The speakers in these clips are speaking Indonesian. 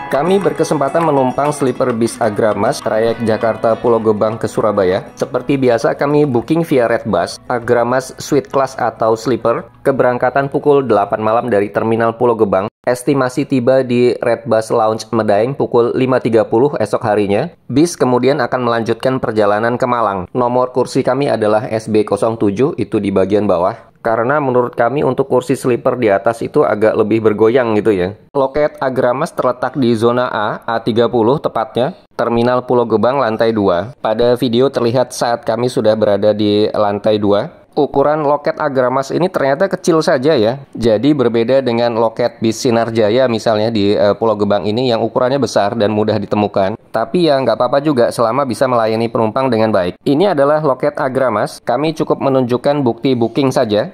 Kami berkesempatan menumpang sleeper bis Agramas trayek Jakarta Pulau Gebang ke Surabaya. Seperti biasa kami booking via Redbus Agramas Suite Class atau Sleeper. Keberangkatan pukul 8 malam dari Terminal Pulau Gebang. Estimasi tiba di Redbus Lounge Medaeng pukul 5.30 esok harinya. Bis kemudian akan melanjutkan perjalanan ke Malang. Nomor kursi kami adalah SB07, itu di bagian bawah. Karena menurut kami untuk kursi sleeper di atas itu agak lebih bergoyang gitu ya. Loket Agramas terletak di zona A, A30 tepatnya, Terminal Pulau Gebang lantai 2. Pada video terlihat saat kami sudah berada di lantai 2. Ukuran loket Agramas ini ternyata kecil saja ya. Jadi berbeda dengan loket bis Sinar Jaya misalnya di Pulau Gebang ini yang ukurannya besar dan mudah ditemukan. Tapi ya nggak apa-apa juga selama bisa melayani penumpang dengan baik. Ini adalah loket Agramas. Kami cukup menunjukkan bukti booking saja.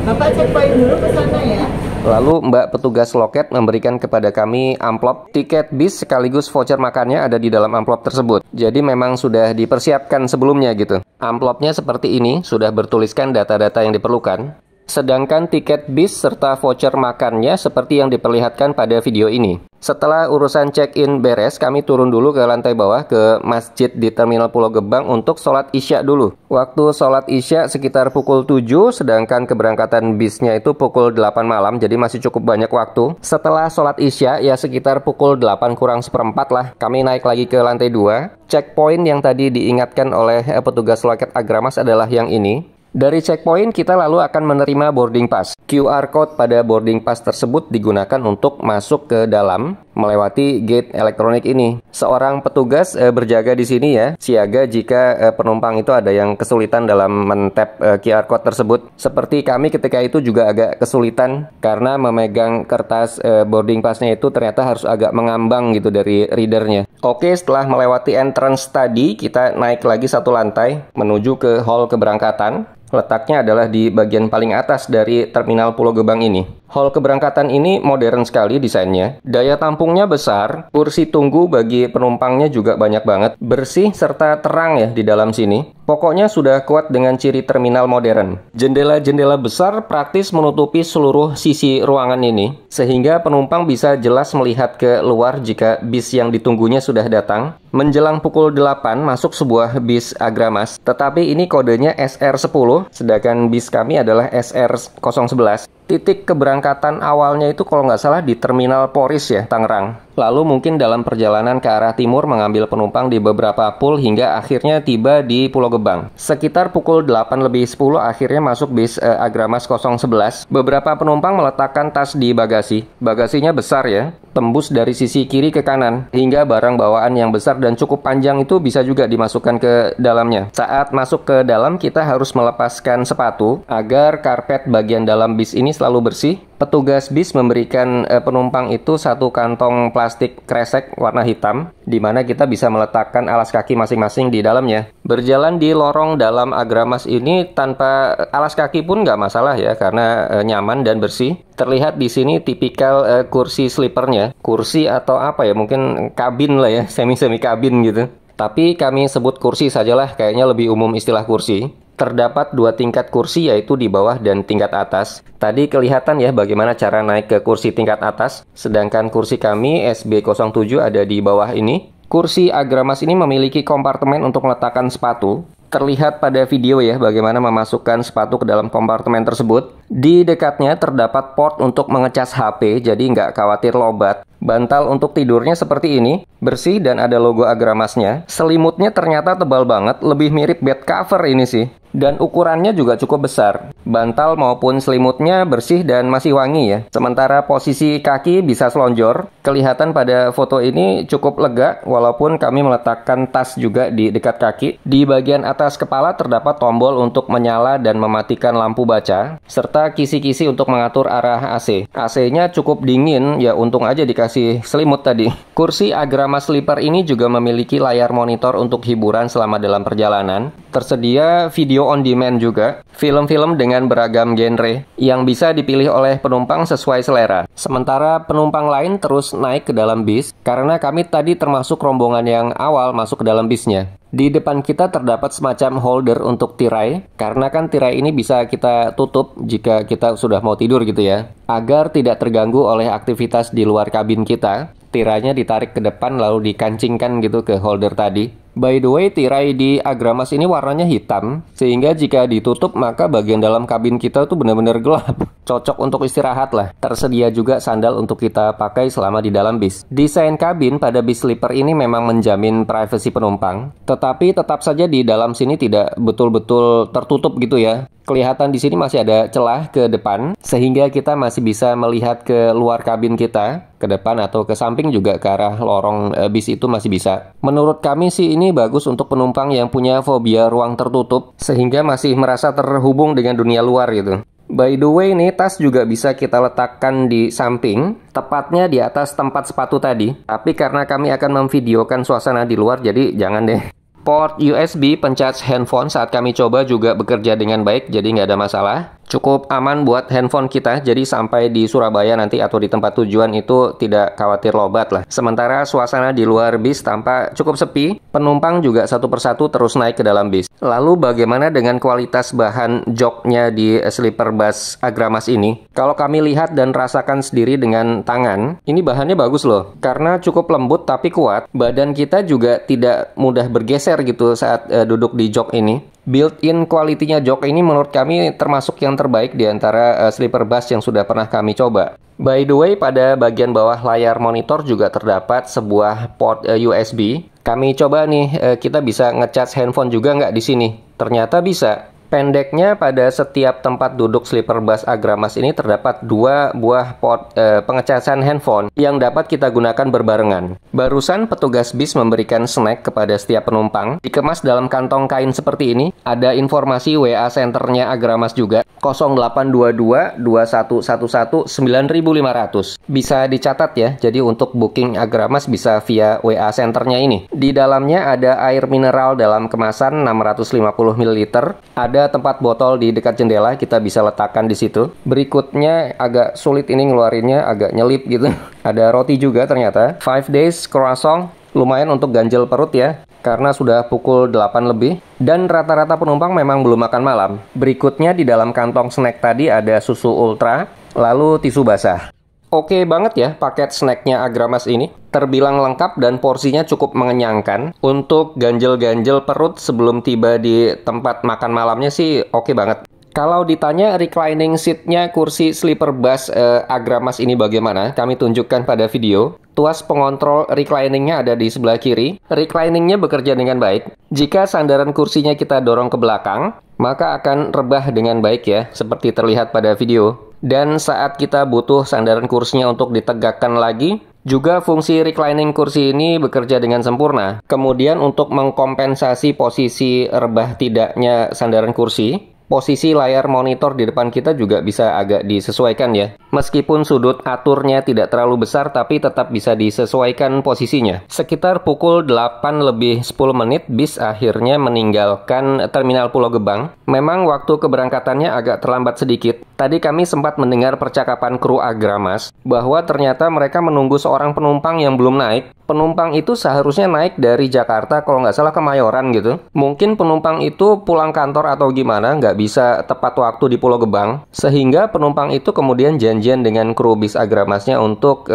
Bapak cek poin dulu ke sana ya. Lalu Mbak petugas loket memberikan kepada kami amplop tiket bis sekaligus voucher makannya ada di dalam amplop tersebut. Jadi memang sudah dipersiapkan sebelumnya gitu. Amplopnya seperti ini, sudah bertuliskan data-data yang diperlukan. Sedangkan tiket bis serta voucher makannya seperti yang diperlihatkan pada video ini. Setelah urusan check-in beres, kami turun dulu ke lantai bawah ke masjid di Terminal Pulau Gebang untuk sholat isya dulu. Waktu sholat isya sekitar pukul 7, sedangkan keberangkatan bisnya itu pukul 8 malam, jadi masih cukup banyak waktu. Setelah sholat isya, ya sekitar pukul 8 kurang seperempat lah, kami naik lagi ke lantai 2. Checkpoint yang tadi diingatkan oleh petugas loket Agramas adalah yang ini. Dari checkpoint, kita lalu akan menerima boarding pass. QR code pada boarding pass tersebut digunakan untuk masuk ke dalam melewati gate elektronik ini. Seorang petugas berjaga di sini ya, siaga jika penumpang itu ada yang kesulitan dalam men-tap QR code tersebut. Seperti kami ketika itu juga agak kesulitan karena memegang kertas boarding passnya itu ternyata harus agak mengambang gitu dari readernya. Oke, setelah melewati entrance tadi, kita naik lagi satu lantai menuju ke hall keberangkatan. Letaknya adalah di bagian paling atas dari Terminal Pulau Gebang ini. Hall keberangkatan ini modern sekali desainnya. Daya tampungnya besar, kursi tunggu bagi penumpangnya juga banyak banget. Bersih serta terang ya di dalam sini. Pokoknya sudah kuat dengan ciri terminal modern. Jendela-jendela besar praktis menutupi seluruh sisi ruangan ini. Sehingga penumpang bisa jelas melihat ke luar jika bis yang ditunggunya sudah datang. Menjelang pukul 8 masuk sebuah bis Agramas. Tetapi ini kodenya SR10. Sedangkan bis kami adalah SR011. Titik keberangkatan awalnya itu kalau nggak salah di Terminal Poris ya, Tangerang. Lalu mungkin dalam perjalanan ke arah timur mengambil penumpang di beberapa pool hingga akhirnya tiba di Pulau Gebang. Sekitar pukul 8:10 akhirnya masuk bis Agramas 011. Beberapa penumpang meletakkan tas di bagasi. Bagasinya besar ya, tembus dari sisi kiri ke kanan. Hingga barang bawaan yang besar dan cukup panjang itu bisa juga dimasukkan ke dalamnya. Saat masuk ke dalam kita harus melepaskan sepatu agar karpet bagian dalam bis ini selalu bersih. Petugas bis memberikan penumpang itu satu kantong plastik kresek warna hitam, di mana kita bisa meletakkan alas kaki masing-masing di dalamnya. Berjalan di lorong dalam Agramas ini tanpa alas kaki pun nggak masalah ya, karena nyaman dan bersih. Terlihat di sini tipikal kursi sleepernya, kursi atau apa ya, mungkin kabin lah ya, semi-semi kabin gitu. Tapi kami sebut kursi sajalah, kayaknya lebih umum istilah kursi. Terdapat 2 tingkat kursi yaitu di bawah dan tingkat atas. Tadi kelihatan ya bagaimana cara naik ke kursi tingkat atas. Sedangkan kursi kami SB07 ada di bawah ini. Kursi Agramas ini memiliki kompartemen untuk meletakkan sepatu. Terlihat pada video ya bagaimana memasukkan sepatu ke dalam kompartemen tersebut. Di dekatnya terdapat port untuk mengecas HP, jadi nggak khawatir lobat. Bantal untuk tidurnya seperti ini, bersih dan ada logo Agramasnya. Selimutnya ternyata tebal banget, lebih mirip bed cover ini sih. Dan ukurannya juga cukup besar. Bantal maupun selimutnya bersih dan masih wangi ya. Sementara posisi kaki bisa selonjor. Kelihatan pada foto ini cukup lega, walaupun kami meletakkan tas juga di dekat kaki. Di bagian atas kepala terdapat tombol untuk menyala dan mematikan lampu baca, serta kisi-kisi untuk mengatur arah AC. AC-nya cukup dingin, ya untung aja dikasih selimut tadi. Kursi Agramas Sleeper ini juga memiliki layar monitor untuk hiburan selama dalam perjalanan. Tersedia video on demand juga, film-film dengan beragam genre yang bisa dipilih oleh penumpang sesuai selera. Sementara penumpang lain terus naik ke dalam bis karena kami tadi termasuk rombongan yang awal masuk ke dalam bisnya. Di depan kita terdapat semacam holder untuk tirai, karena kan tirai ini bisa kita tutup jika kita sudah mau tidur gitu ya. Agar tidak terganggu oleh aktivitas di luar kabin kita, tirainya ditarik ke depan lalu dikancingkan gitu ke holder tadi. By the way, tirai di Agramas ini warnanya hitam, sehingga jika ditutup maka bagian dalam kabin kita tuh benar-benar gelap. Cocok untuk istirahat lah. Tersedia juga sandal untuk kita pakai selama di dalam bis. Desain kabin pada bis sleeper ini memang menjamin privasi penumpang, tetapi tetap saja di dalam sini tidak betul-betul tertutup gitu ya. Kelihatan di sini masih ada celah ke depan, sehingga kita masih bisa melihat ke luar kabin kita, ke depan atau ke samping juga ke arah lorong bis itu masih bisa. Menurut kami sih ini bagus untuk penumpang yang punya fobia ruang tertutup, sehingga masih merasa terhubung dengan dunia luar gitu. By the way, nih tas juga bisa kita letakkan di samping, tepatnya di atas tempat sepatu tadi. Tapi karena kami akan memvideokan suasana di luar, jadi jangan deh. Port USB pencas handphone saat kami coba juga bekerja dengan baik, jadi nggak ada masalah. Cukup aman buat handphone kita, jadi sampai di Surabaya nanti atau di tempat tujuan itu tidak khawatir lobat lah. Sementara suasana di luar bis tampak cukup sepi, penumpang juga satu persatu terus naik ke dalam bis. Lalu bagaimana dengan kualitas bahan joknya di sleeper bus Agramas ini? Kalau kami lihat dan rasakan sendiri dengan tangan, ini bahannya bagus loh. Karena cukup lembut tapi kuat, badan kita juga tidak mudah bergeser gitu saat duduk di jok ini. Built-in quality-nya jok ini menurut kami termasuk yang terbaik di antara sleeper bus yang sudah pernah kami coba. By the way, pada bagian bawah layar monitor juga terdapat sebuah port USB. Kami coba nih, kita bisa ngecas handphone juga nggak di sini? Ternyata bisa. Pendeknya pada setiap tempat duduk sleeper bus Agramas ini terdapat 2 buah port pengecasan handphone yang dapat kita gunakan berbarengan. Barusan petugas bis memberikan snack kepada setiap penumpang, dikemas dalam kantong kain seperti ini. Ada informasi WA centernya Agramas juga, 0822 2111 9500. Bisa dicatat ya, jadi untuk booking Agramas bisa via WA centernya ini. Di dalamnya ada air mineral dalam kemasan 650 ml, ada tempat botol di dekat jendela, kita bisa letakkan di situ. Berikutnya agak sulit ini ngeluarinnya, agak nyelip gitu. Ada roti juga ternyata. 5 days croissant, lumayan untuk ganjel perut ya, karena sudah pukul 8 lebih. Dan rata-rata penumpang memang belum makan malam. Berikutnya di dalam kantong snack tadi ada susu ultra, lalu tisu basah. Oke banget ya paket snacknya Agramas ini. Terbilang lengkap dan porsinya cukup mengenyangkan. Untuk ganjel-ganjel perut sebelum tiba di tempat makan malamnya sih oke banget. Kalau ditanya reclining seat-nya kursi sleeper bus Agramas ini bagaimana, kami tunjukkan pada video. Tuas pengontrol reclining-nya ada di sebelah kiri. Reclining-nya bekerja dengan baik. Jika sandaran kursinya kita dorong ke belakang, maka akan rebah dengan baik ya, seperti terlihat pada video. Dan saat kita butuh sandaran kursinya untuk ditegakkan lagi, juga fungsi reclining kursi ini bekerja dengan sempurna. Kemudian untuk mengkompensasi posisi rebah tidaknya sandaran kursi, posisi layar monitor di depan kita juga bisa agak disesuaikan ya. Meskipun sudut aturnya tidak terlalu besar, tapi tetap bisa disesuaikan posisinya. Sekitar pukul 8 lebih 10 menit, bis akhirnya meninggalkan Terminal Pulau Gebang. Memang waktu keberangkatannya agak terlambat sedikit. Tadi kami sempat mendengar percakapan kru Agramas, bahwa ternyata mereka menunggu seorang penumpang yang belum naik. Penumpang itu seharusnya naik dari Jakarta, kalau nggak salah Kemayoran gitu. Mungkin penumpang itu pulang kantor atau gimana, nggak bisa tepat waktu di Pulau Gebang. Sehingga penumpang itu kemudian janjian dengan kru bis Agramasnya untuk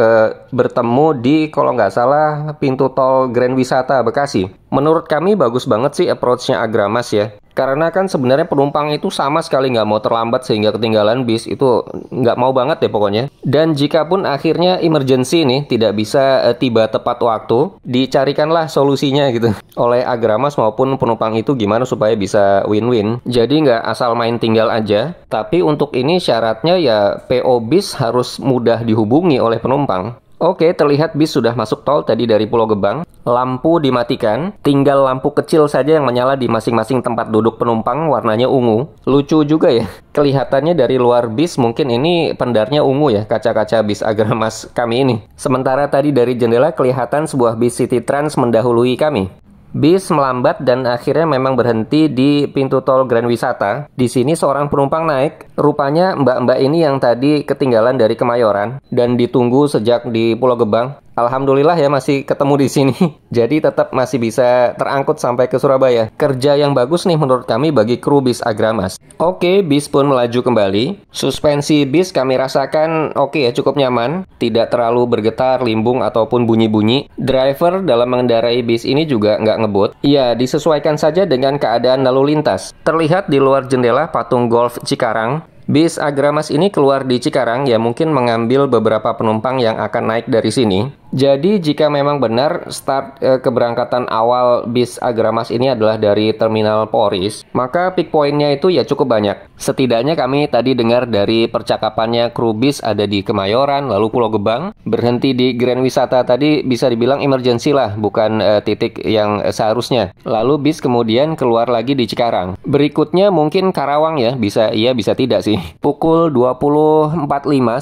bertemu di, kalau nggak salah, pintu tol Grand Wisata Bekasi. Menurut kami bagus banget sih approach-nya Agramas ya. Karena kan sebenarnya penumpang itu sama sekali nggak mau terlambat sehingga ketinggalan bis, itu nggak mau banget deh pokoknya. Dan jika pun akhirnya emergency nih tidak bisa tiba tepat waktu, dicarikanlah solusinya gitu oleh Agramas maupun penumpang itu gimana supaya bisa win-win. Jadi nggak asal main tinggal aja, tapi untuk ini syaratnya ya PO bis harus mudah dihubungi oleh penumpang. Oke, terlihat bis sudah masuk tol tadi dari Pulau Gebang. Lampu dimatikan, tinggal lampu kecil saja yang menyala di masing-masing tempat duduk penumpang, warnanya ungu. Lucu juga ya, kelihatannya dari luar bis mungkin ini pendarnya ungu ya, kaca-kaca bis Agramas kami ini. Sementara tadi dari jendela kelihatan sebuah bis City Trans mendahului kami. Bis melambat dan akhirnya memang berhenti di pintu tol Grand Wisata. Di sini seorang penumpang naik. Rupanya mbak-mbak ini yang tadi ketinggalan dari Kemayoran dan ditunggu sejak di Pulau Gebang. Alhamdulillah ya masih ketemu di sini. Jadi tetap masih bisa terangkut sampai ke Surabaya. Kerja yang bagus nih menurut kami bagi kru bis Agramas. Oke, bis pun melaju kembali. Suspensi bis kami rasakan oke ya, cukup nyaman. Tidak terlalu bergetar, limbung, ataupun bunyi-bunyi. Driver dalam mengendarai bis ini juga nggak ngebut. Ya, disesuaikan saja dengan keadaan lalu lintas. Terlihat di luar jendela patung Golf Cikarang. Bis Agramas ini keluar di Cikarang ya, mungkin mengambil beberapa penumpang yang akan naik dari sini. Jadi jika memang benar start keberangkatan awal bis Agramas ini adalah dari Terminal Polris, maka peak point-nya itu ya cukup banyak. Setidaknya kami tadi dengar dari percakapannya kru bis ada di Kemayoran, lalu Pulau Gebang, berhenti di Grand Wisata tadi bisa dibilang emergency lah, bukan titik yang seharusnya. Lalu bis kemudian keluar lagi di Cikarang. Berikutnya mungkin Karawang ya, bisa iya bisa tidak sih. Pukul 20.45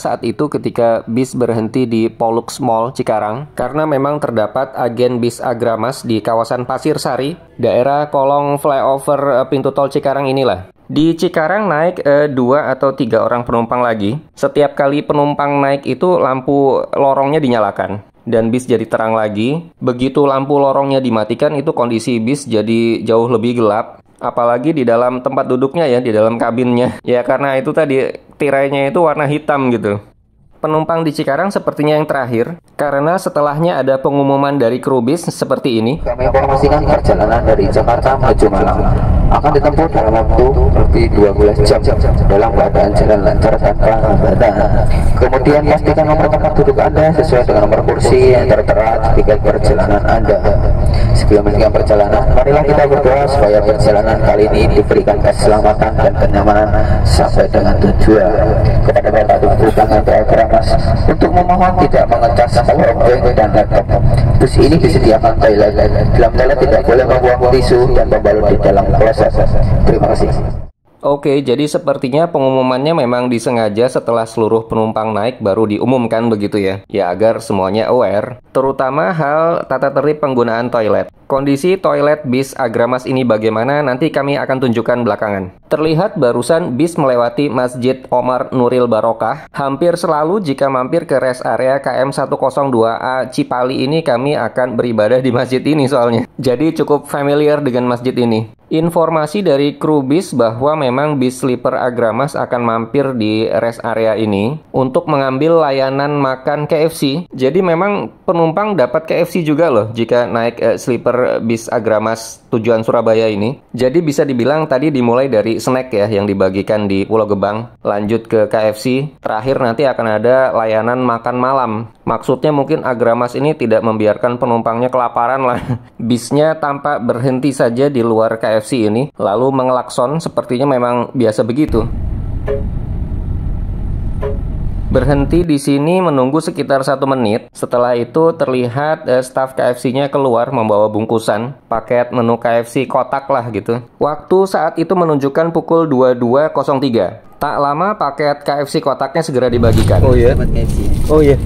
saat itu ketika bis berhenti di Pollux Mall Cikarang, karena memang terdapat agen bis Agramas di kawasan Pasir Sari, daerah kolong flyover pintu tol Cikarang inilah. Di Cikarang naik 2 atau 3 orang penumpang lagi. Setiap kali penumpang naik itu lampu lorongnya dinyalakan dan bis jadi terang lagi. Begitu lampu lorongnya dimatikan itu kondisi bis jadi jauh lebih gelap. Apalagi di dalam tempat duduknya ya, di dalam kabinnya. Ya karena itu tadi tirainya itu warna hitam gitu. Penumpang di Cikarang sepertinya yang terakhir, karena setelahnya ada pengumuman dari kru bis seperti ini. Kami informasikan perjalanan dari Jakarta menuju Malang akan ditempuh dalam waktu seperti 12 jam dalam keadaan jalan lancar tanpa hambatan. Kemudian pastikan nomor tempat duduk Anda sesuai dengan nomor kursi yang tertera di tiket perjalanan Anda. Sebelum melanjutkan perjalanan, marilah kita berdoa supaya perjalanan kali ini diberikan keselamatan dan kenyamanan sampai dengan tujuan. Kepada Bapak Ibu pengantar Agramas untuk memohon tidak mengecas powerbank dan laptop. Bus ini disediakan toilet. Dalam toilet tidak boleh membuang tisu dan pembalut di dalam kloset. Terima kasih. Oke, jadi sepertinya pengumumannya memang disengaja setelah seluruh penumpang naik baru diumumkan begitu ya. Ya agar semuanya aware, terutama hal tata tertib penggunaan toilet. Kondisi toilet bis Agramas ini bagaimana nanti kami akan tunjukkan belakangan. Terlihat barusan bis melewati Masjid Omar Nuril Barokah. Hampir selalu jika mampir ke rest area KM 102A Cipali ini kami akan beribadah di masjid ini soalnya. Jadi cukup familiar dengan masjid ini. Informasi dari kru bis bahwa memang bis sleeper Agramas akan mampir di rest area ini untuk mengambil layanan makan KFC. Jadi memang penumpang dapat KFC juga loh jika naik sleeper bis Agramas tujuan Surabaya ini. Jadi bisa dibilang tadi dimulai dari snack ya yang dibagikan di Pulau Gebang, lanjut ke KFC, terakhir nanti akan ada layanan makan malam. Maksudnya mungkin Agramas ini tidak membiarkan penumpangnya kelaparan lah. Bisnya tampak berhenti saja di luar KFC ini, lalu mengelakson, sepertinya memang biasa begitu. Berhenti di sini menunggu sekitar 1 menit. Setelah itu terlihat staf KFC-nya keluar membawa bungkusan paket menu KFC kotak lah gitu. Waktu saat itu menunjukkan pukul 22.03. Tak lama paket KFC kotaknya segera dibagikan. Oh iya. Oh iya.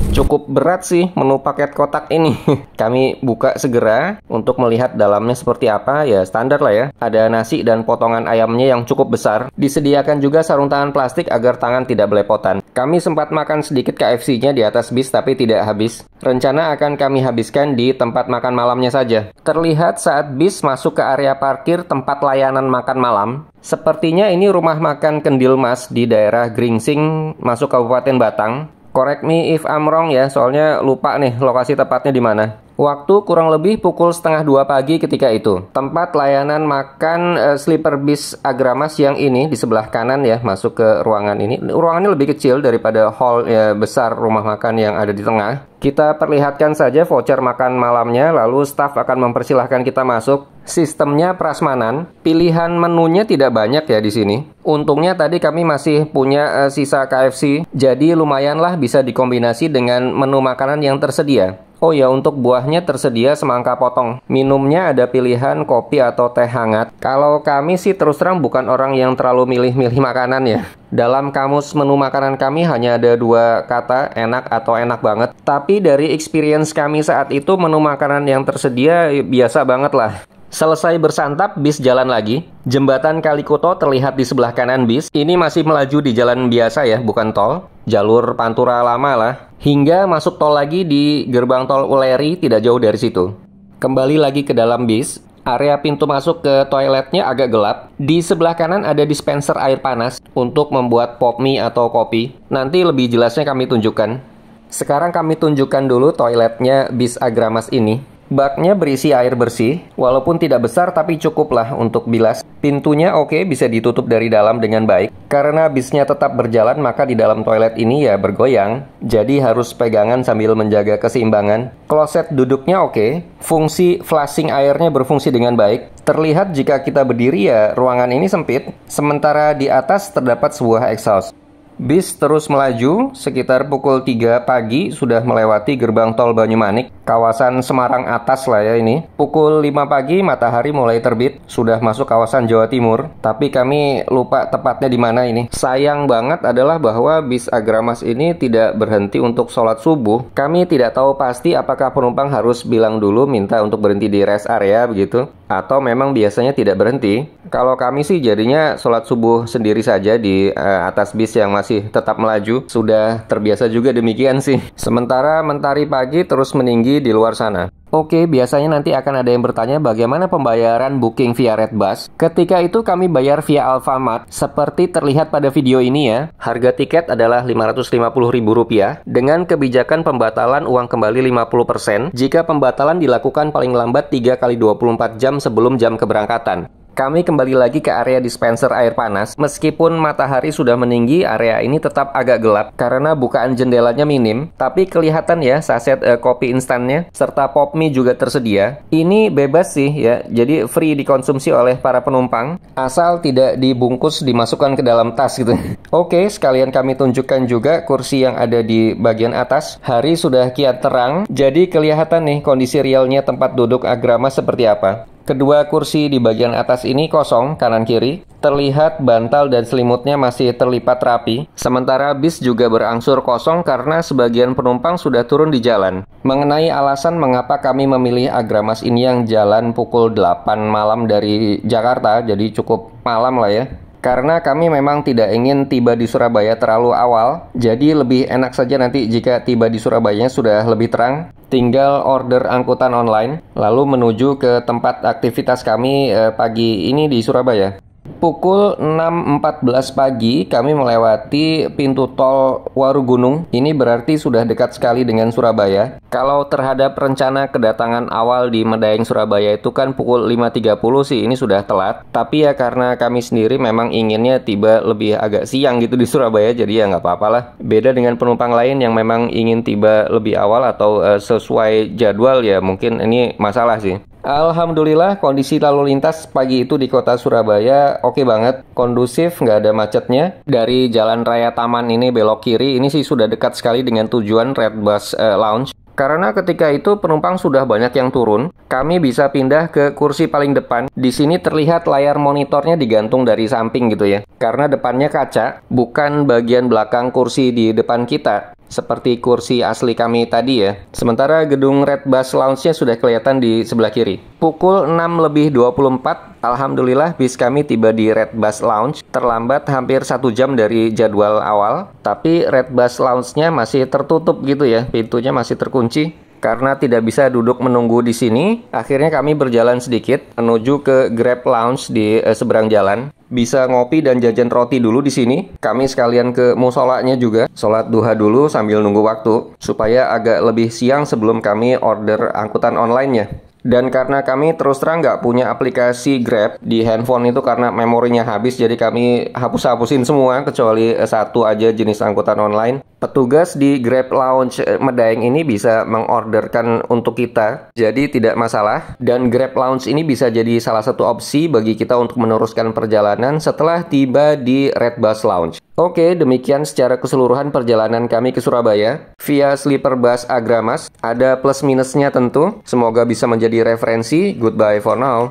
Cukup berat sih menu paket kotak ini. Kami buka segera untuk melihat dalamnya seperti apa. Ya standar lah ya. Ada nasi dan potongan ayamnya yang cukup besar. Disediakan juga sarung tangan plastik agar tangan tidak belepotan. Kami sempat makan sedikit KFC-nya di atas bis tapi tidak habis. Rencana akan kami habiskan di tempat makan malamnya saja. Terlihat saat bis masuk ke area parkir tempat layanan makan malam. Sepertinya ini rumah makan Kendil Mas di daerah Gringsing masuk Kabupaten Batang. Correct me if I'm wrong ya, soalnya lupa nih lokasi tepatnya di mana. Waktu kurang lebih pukul 1:30 pagi ketika itu. Tempat layanan makan sleeper bis Agramas yang ini di sebelah kanan ya, masuk ke ruangan ini. Ruangannya lebih kecil daripada hall ya, besar rumah makan yang ada di tengah. Kita perlihatkan saja voucher makan malamnya, lalu staf akan mempersilahkan kita masuk. Sistemnya prasmanan, pilihan menunya tidak banyak ya di sini. Untungnya tadi kami masih punya sisa KFC, jadi lumayanlah bisa dikombinasi dengan menu makanan yang tersedia. Oh ya, untuk buahnya tersedia semangka potong. Minumnya ada pilihan kopi atau teh hangat. Kalau kami sih terus terang bukan orang yang terlalu milih-milih makanan ya. Dalam kamus menu makanan kami hanya ada 2 kata, enak atau enak banget. Tapi dari experience kami saat itu menu makanan yang tersedia biasa banget lah. Selesai bersantap, bis jalan lagi. Jembatan Kalikuto terlihat di sebelah kanan bis. Ini masih melaju di jalan biasa ya, bukan tol. Jalur Pantura lama lah. Hingga masuk tol lagi di gerbang tol Uleri, tidak jauh dari situ. Kembali lagi ke dalam bis. Area pintu masuk ke toiletnya agak gelap. Di sebelah kanan ada dispenser air panas untuk membuat pop mie atau kopi. Nanti lebih jelasnya kami tunjukkan. Sekarang kami tunjukkan dulu toiletnya bis Agramas ini. Baknya berisi air bersih, walaupun tidak besar tapi cukuplah untuk bilas. Pintunya oke, bisa ditutup dari dalam dengan baik. Karena bisnya tetap berjalan, maka di dalam toilet ini ya bergoyang. Jadi harus pegangan sambil menjaga keseimbangan. Kloset duduknya oke. Fungsi flushing airnya berfungsi dengan baik. Terlihat jika kita berdiri ya ruangan ini sempit. Sementara di atas terdapat sebuah exhaust. Bis terus melaju, sekitar pukul 3 pagi sudah melewati gerbang tol Banyumanik, kawasan Semarang atas lah ya ini. Pukul 5 pagi matahari mulai terbit, sudah masuk kawasan Jawa Timur, tapi kami lupa tepatnya di mana ini. Sayang banget adalah bahwa bis Agramas ini tidak berhenti untuk sholat subuh. Kami tidak tahu pasti apakah penumpang harus bilang dulu minta untuk berhenti di rest area begitu, atau memang biasanya tidak berhenti. Kalau kami sih jadinya sholat subuh sendiri saja di atas bis yang masih tetap melaju. Sudah terbiasa juga demikian sih. Sementara mentari pagi terus meninggi di luar sana. Oke, biasanya nanti akan ada yang bertanya bagaimana pembayaran booking via Redbus. Ketika itu kami bayar via Alfamart, seperti terlihat pada video ini ya. Harga tiket adalah Rp550.000 dengan kebijakan pembatalan uang kembali 50% jika pembatalan dilakukan paling lambat 3 kali 24 jam sebelum jam keberangkatan. Kami kembali lagi ke area dispenser air panas. Meskipun matahari sudah meninggi, area ini tetap agak gelap karena bukaan jendelanya minim. Tapi kelihatan ya saset kopi instannya serta pop mie juga tersedia. Ini bebas sih ya, jadi free dikonsumsi oleh para penumpang asal tidak dibungkus dimasukkan ke dalam tas gitu. Oke, sekalian kami tunjukkan juga kursi yang ada di bagian atas. Hari sudah kian terang, jadi kelihatan nih kondisi realnya tempat duduk Agramas seperti apa. Kedua kursi di bagian atas ini kosong, kanan-kiri. Terlihat bantal dan selimutnya masih terlipat rapi. Sementara bis juga berangsur kosong karena sebagian penumpang sudah turun di jalan. Mengenai alasan mengapa kami memilih Agramas ini yang jalan pukul 8 malam dari Jakarta, jadi cukup malam lah ya. Karena kami memang tidak ingin tiba di Surabaya terlalu awal, jadi lebih enak saja nanti jika tiba di Surabayanya sudah lebih terang. Tinggal order angkutan online, lalu menuju ke tempat aktivitas kami pagi ini di Surabaya. Pukul 6.14 pagi kami melewati pintu tol Warugunung. Ini berarti sudah dekat sekali dengan Surabaya. Kalau terhadap rencana kedatangan awal di Medaeng Surabaya itu kan pukul 5.30 sih, ini sudah telat. Tapi ya karena kami sendiri memang inginnya tiba lebih agak siang gitu di Surabaya, jadi ya nggak apa-apa lah. Beda dengan penumpang lain yang memang ingin tiba lebih awal atau sesuai jadwal, ya mungkin ini masalah sih. Alhamdulillah kondisi lalu lintas pagi itu di kota Surabaya oke banget, kondusif, nggak ada macetnya. Dari Jalan Raya Taman ini belok kiri, ini sih sudah dekat sekali dengan tujuan Redbus Lounge. Karena ketika itu penumpang sudah banyak yang turun, kami bisa pindah ke kursi paling depan. Di sini terlihat layar monitornya digantung dari samping gitu ya. Karena depannya kaca, bukan bagian belakang kursi di depan kita. Seperti kursi asli kami tadi ya. Sementara gedung Redbus Lounge-nya sudah kelihatan di sebelah kiri. Pukul 6.24, alhamdulillah bis kami tiba di Redbus Lounge. Terlambat hampir 1 jam dari jadwal awal. Tapi Redbus Lounge-nya masih tertutup gitu ya. Pintunya masih terkunci. Karena tidak bisa duduk menunggu di sini, akhirnya kami berjalan sedikit menuju ke Grab Lounge di seberang jalan. Bisa ngopi dan jajan roti dulu di sini. Kami sekalian ke musolanya juga, sholat duha dulu sambil nunggu waktu, supaya agak lebih siang sebelum kami order angkutan online-nya. Dan karena kami terus terang nggak punya aplikasi Grab di handphone itu karena memorinya habis, jadi kami hapus-hapusin semua kecuali satu aja jenis angkutan online. Petugas di Grab Lounge Medaeng ini bisa mengorderkan untuk kita, jadi tidak masalah. Dan Grab Lounge ini bisa jadi salah satu opsi bagi kita untuk meneruskan perjalanan setelah tiba di Redbus Lounge. Oke, demikian secara keseluruhan perjalanan kami ke Surabaya via sleeper bus Agramas. Ada plus minusnya tentu. Semoga bisa menjadi referensi. Goodbye for now.